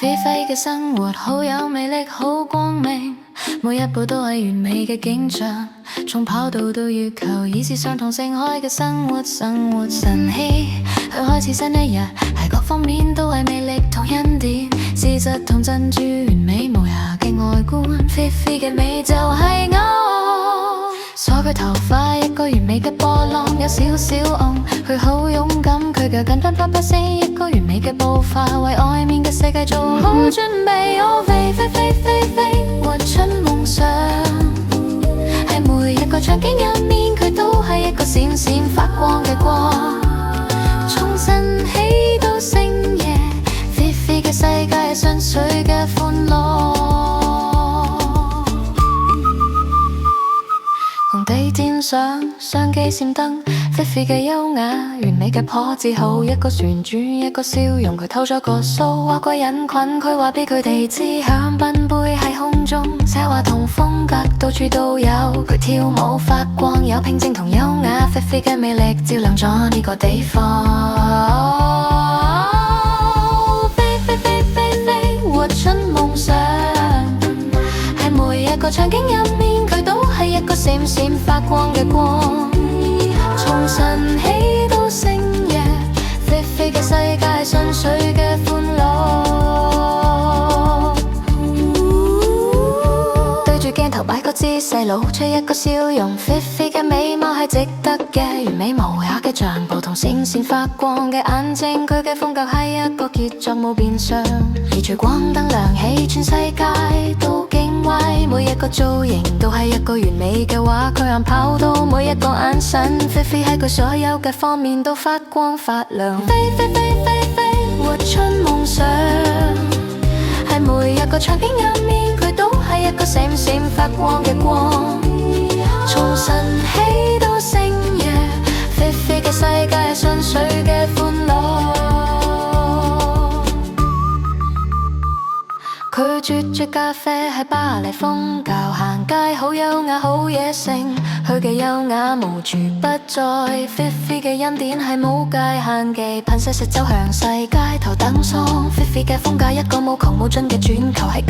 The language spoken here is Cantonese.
菲菲嘅生活好有魅力，好光明，每一步都係完美嘅景象。從跑道到月球，以時尚同盛開嘅生活神奇。去開始新一日，喺各方面都係魅力同恩典，事實同珍珠完美無瑕嘅外觀。菲菲嘅美就係我，鎖佢頭髮一個完美嘅波浪，有少少暗，佢好勇敢，佢嘅緊張啪聲，一個完美嘅步伐，為外面嘅世界做好準備。我飛飛飛飛飛，活出夢想，喺每一個場景入面，佢都係一個閃閃發光嘅光。從晨起到星夜，飛飛嘅世界係純粹嘅歡樂。紅地毯上相機閃燈，菲菲嘅優雅，完美嘅頗自豪，一個旋轉，一個笑容，佢偷咗個鬚，劃過人群，佢話俾佢哋知，香檳杯喺空中，奢華同風格到處都有，佢跳舞發光，有平靜同優雅，菲菲嘅魅力照亮咗呢個地方。飛飛飛飛飛，活出夢想，喺每一個場景入面，佢都係一個閃閃發光嘅光。從晨起到星夜，菲菲嘅世界係純粹嘅歡樂。對住鏡頭擺個姿勢，露出一個笑容，菲菲嘅美貌係值得嘅，完美無瑕嘅相簿同閃閃發光嘅眼睛，佢嘅風格係一個傑作冇變相。而隨光燈亮起，全世界都敬畏，每一個造型都係一個完美嘅畫，佢讓跑到每一個眼神，菲菲喺佢所有嘅方面都發光發亮。飛飛飛飛飛，活出夢想，喺每一個場景入面，佢都係一個閃閃發光嘅光。從晨起到星夜，菲菲嘅世界係純粹嘅歡樂。佢啜着咖啡喺巴黎瘋教行街，好優雅好野性，佢嘅優雅無處不在。菲菲嘅恩典係無界限嘅，噴射走向世界頭等艙。菲菲嘅風格一個無窮無盡嘅轉球係